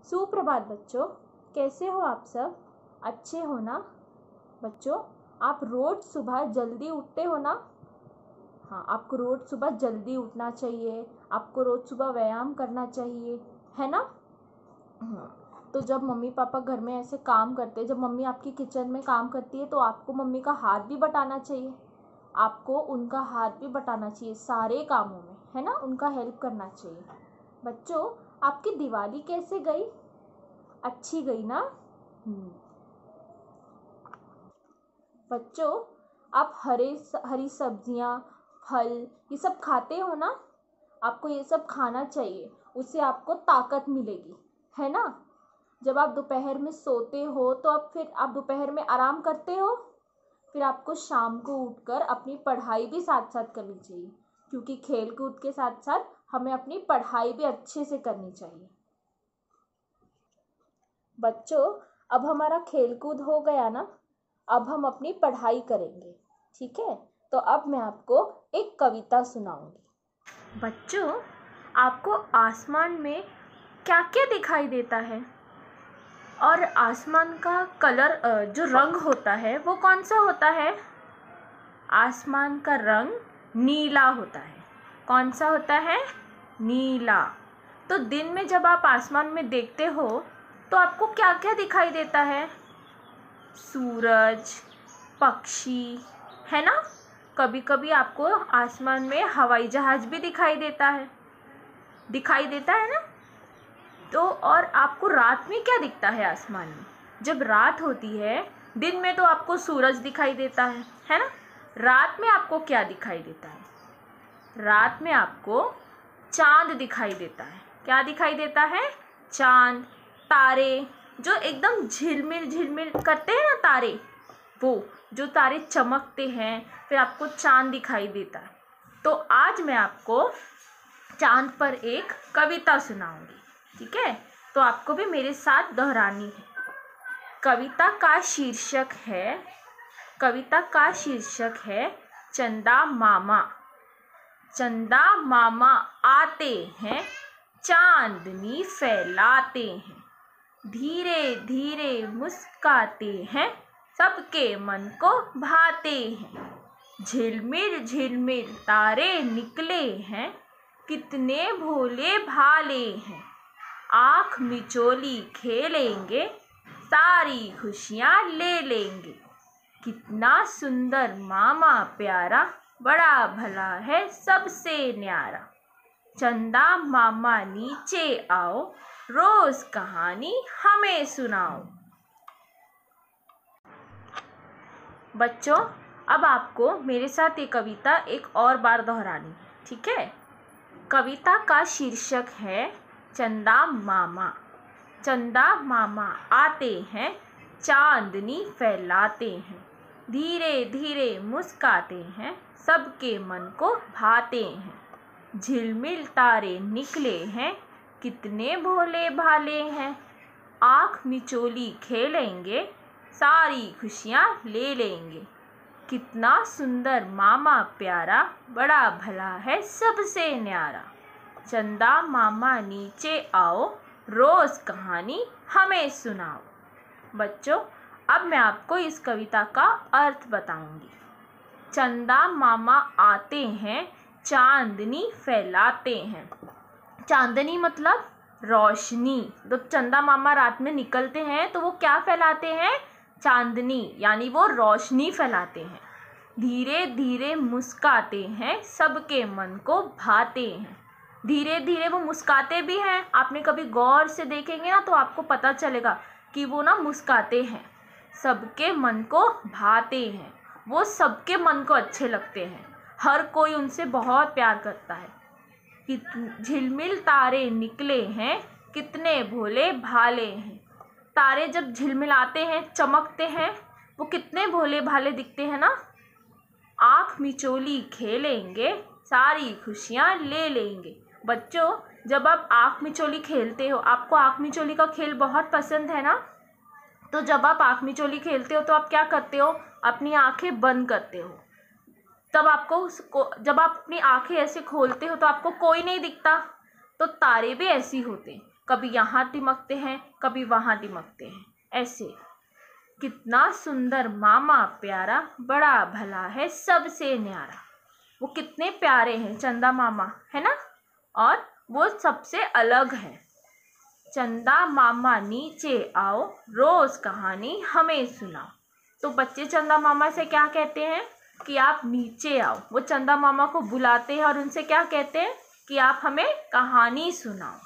सुप्रभात बच्चों, कैसे हो आप सब? अच्छे हो ना? बच्चों, आप रोज सुबह जल्दी उठते हो ना? हाँ, आपको रोज सुबह जल्दी उठना चाहिए। आपको रोज सुबह व्यायाम करना चाहिए, है ना? हाँ। तो जब मम्मी पापा घर में ऐसे काम करते हैं, जब मम्मी आपकी किचन में काम करती है, तो आपको मम्मी का हाथ भी बटाना चाहिए। आपको उनका हाथ भी बटाना चाहिए सारे कामों में, है ना? उनका हेल्प करना चाहिए। बच्चों, आपकी दिवाली कैसे गई? अच्छी गई ना? बच्चों, आप हरी सब्जियां, फल ये सब खाते हो ना? आपको ये सब खाना चाहिए, उससे आपको ताकत मिलेगी, है ना? जब आप दोपहर में सोते हो तो आप दोपहर में आराम करते हो। फिर आपको शाम को उठकर अपनी पढ़ाई भी साथ साथ करनी चाहिए, क्योंकि खेल कूद के साथ साथ हमें अपनी पढ़ाई भी अच्छे से करनी चाहिए। बच्चों, अब हमारा खेल कूद हो गया ना? अब हम अपनी पढ़ाई करेंगे, ठीक है? तो अब मैं आपको एक कविता सुनाऊंगी। बच्चों, आपको आसमान में क्या क्या दिखाई देता है? और आसमान का कलर जो रंग होता है वो कौन सा होता है? आसमान का रंग नीला होता है। कौन सा होता है? नीला। तो दिन में जब आप आसमान में देखते हो तो आपको क्या क्या दिखाई देता है? सूरज, पक्षी, है ना? कभी कभी आपको आसमान में हवाई जहाज भी दिखाई देता है ना? तो और आपको रात में क्या दिखता है आसमान में? जब रात होती है, दिन में तो आपको सूरज दिखाई देता है ना? रात में आपको क्या दिखाई देता है? रात में आपको चांद दिखाई देता है। क्या दिखाई देता है? चांद, तारे, जो एकदम झिलमिल झिलमिल करते हैं ना तारे, वो जो तारे चमकते हैं, फिर आपको चांद दिखाई देता है। तो आज मैं आपको चांद पर एक कविता सुनाऊंगी, ठीक है? तो आपको भी मेरे साथ दोहरानी है। कविता का शीर्षक है चंदा मामा। चंदा मामा आते हैं, चांदनी फैलाते हैं, धीरे धीरे मुस्काते हैं, सबके मन को भाते हैं। झिलमिल झिलमिल तारे निकले हैं, कितने भोले भाले हैं। आँख मिचोली खेलेंगे, सारी खुशियाँ ले लेंगे। कितना सुंदर मामा प्यारा, बड़ा भला है सबसे न्यारा। चंदा मामा नीचे आओ, रोज कहानी हमें सुनाओ। बच्चों, अब आपको मेरे साथ ये कविता एक और बार दोहरानी है, ठीक है? कविता का शीर्षक है चंदा मामा। चंदा मामा आते हैं, चांदनी फैलाते हैं, धीरे धीरे मुस्काते हैं, सबके मन को भाते हैं। झिलमिल तारे निकले हैं, कितने भोले भाले हैं। आँख मिचोली खेलेंगे, सारी खुशियाँ ले लेंगे। कितना सुंदर मामा प्यारा, बड़ा भला है सबसे न्यारा। चंदा मामा नीचे आओ, रोज कहानी हमें सुनाओ। बच्चों, अब मैं आपको इस कविता का अर्थ बताऊंगी। चंदा मामा आते हैं, चांदनी फैलाते हैं। चांदनी मतलब रोशनी। जब चंदा मामा रात में निकलते हैं तो वो क्या फैलाते हैं? चांदनी, यानी वो रोशनी फैलाते हैं। धीरे धीरे मुस्काते हैं, सबके मन को भाते हैं। धीरे धीरे वो मुस्काते भी हैं। आपने कभी गौर से देखेंगे ना तो आपको पता चलेगा कि वो ना मुस्काते हैं, सबके मन को भाते हैं। वो सबके मन को अच्छे लगते हैं, हर कोई उनसे बहुत प्यार करता है। कि झिलमिल तारे निकले हैं, कितने भोले भाले हैं। तारे जब झिलमिलाते हैं, चमकते हैं, वो कितने भोले भाले दिखते हैं ना? आँख मिचोली खेलेंगे, सारी खुशियाँ ले लेंगे। बच्चों, जब आप आँख मिचोली खेलते हो, आपको आँख मिचोली का खेल बहुत पसंद है ना? तो जब आप आँख मिचोली खेलते हो तो आप क्या करते हो? अपनी आँखें बंद करते हो। तब जब आप अपनी आँखें ऐसे खोलते हो तो आपको कोई नहीं दिखता। तो तारे भी ऐसे ही होते हैं। कभी यहाँ टिमकते हैं, कभी वहाँ टिमकते हैं, ऐसे। कितना सुंदर मामा प्यारा, बड़ा भला है सबसे न्यारा। वो कितने प्यारे हैं चंदा मामा, है ना, और वो सबसे अलग है। चंदा मामा नीचे आओ, रोज कहानी हमें सुनाओ। तो बच्चे चंदा मामा से क्या कहते हैं कि आप नीचे आओ। वो चंदा मामा को बुलाते हैं और उनसे क्या कहते हैं कि आप हमें कहानी सुनाओ।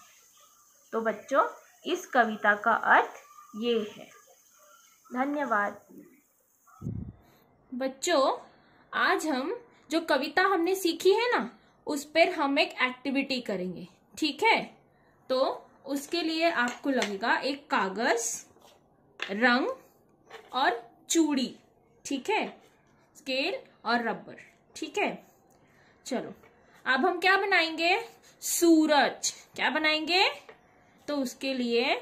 तो बच्चों, इस कविता का अर्थ ये है। धन्यवाद। बच्चों, आज हम जो कविता हमने सीखी है ना, उस पर हम एक एक्टिविटी करेंगे, ठीक है। तो उसके लिए आपको लगेगा एक कागज, रंग और चूड़ी, ठीक है, स्केल और रबर, ठीक है। चलो, अब हम क्या बनाएंगे? सूरज। क्या बनाएंगे? तो उसके लिए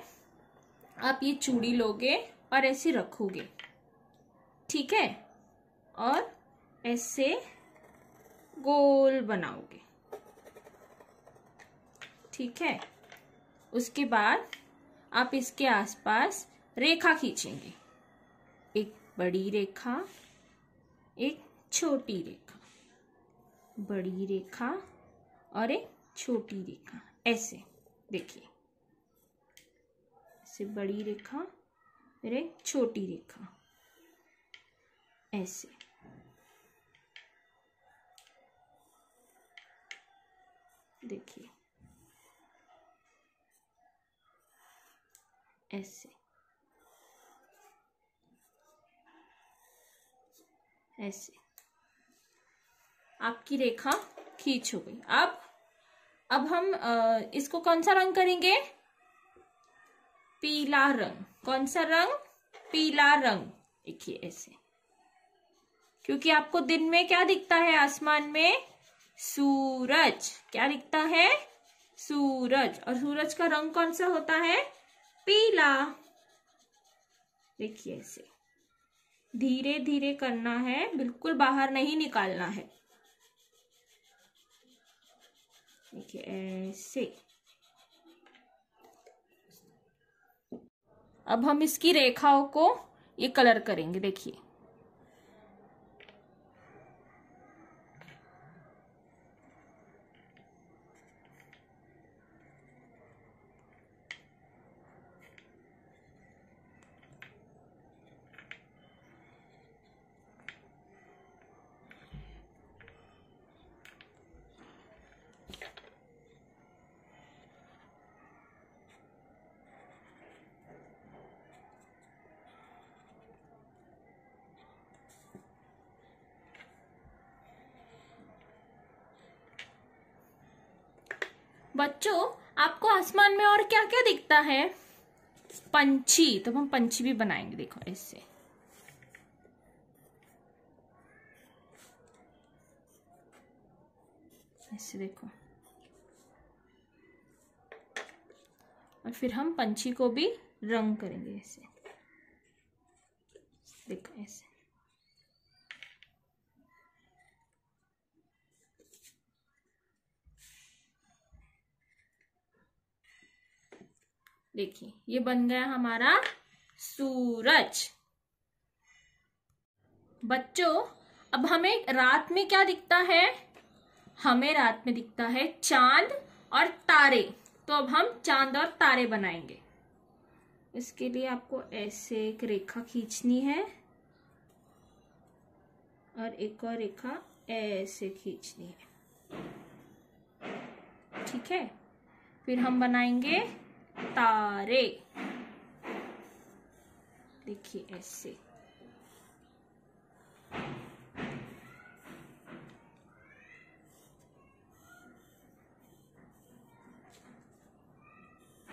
आप ये चूड़ी लोगे और ऐसे रखोगे, ठीक है, और ऐसे गोल बनाओगे, ठीक है। उसके बाद आप इसके आसपास रेखा खींचेंगे, एक बड़ी रेखा, एक छोटी रेखा, बड़ी रेखा और एक छोटी रेखा, ऐसे। देखिए, ऐसे बड़ी रेखा फिर एक छोटी रेखा, ऐसे। देखिए, ऐसे ऐसे आपकी रेखा खींच हो गई। अब हम इसको कौन सा रंग करेंगे? पीला रंग। कौन सा रंग? पीला रंग। देखिए ऐसे, क्योंकि आपको दिन में क्या दिखता है आसमान में? सूरज। क्या दिखता है? सूरज। और सूरज का रंग कौन सा होता है? पीला। देखिए ऐसे धीरे धीरे करना है, बिल्कुल बाहर नहीं निकालना है। देखिए ऐसे। अब हम इसकी रेखाओं को ये कलर करेंगे। देखिए, बच्चों, आपको आसमान में और क्या क्या दिखता है? पंछी। तो हम पंछी भी बनाएंगे। देखो ऐसे, ऐसे देखो। और फिर हम पंछी को भी रंग करेंगे ऐसे। देखो ऐसे। देखिए, ये बन गया हमारा सूरज। बच्चों, अब हमें रात में क्या दिखता है? हमें रात में दिखता है चांद और तारे। तो अब हम चांद और तारे बनाएंगे। इसके लिए आपको ऐसे एक रेखा खींचनी है और एक और रेखा ऐसे खींचनी है, ठीक है। फिर हम बनाएंगे तारे। देखिए ऐसे।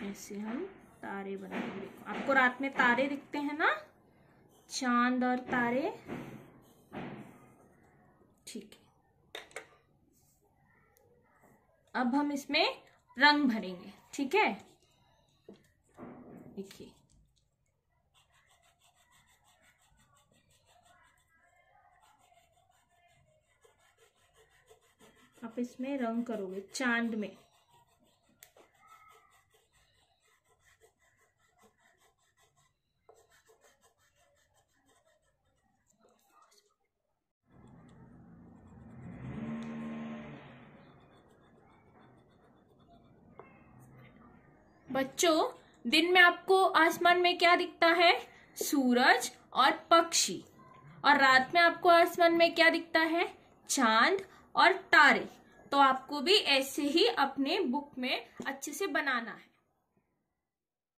ऐसे हम तारे बनाएंगे। देखो, आपको रात में तारे दिखते हैं ना, चांद और तारे, ठीक है। अब हम इसमें रंग भरेंगे, ठीक है। देखिए, आप इसमें रंग करोगे चांद में। बच्चों, दिन में आपको आसमान में क्या दिखता है? सूरज और पक्षी। और रात में आपको आसमान में क्या दिखता है? चांद और तारे। तो आपको भी ऐसे ही अपने बुक में अच्छे से बनाना है।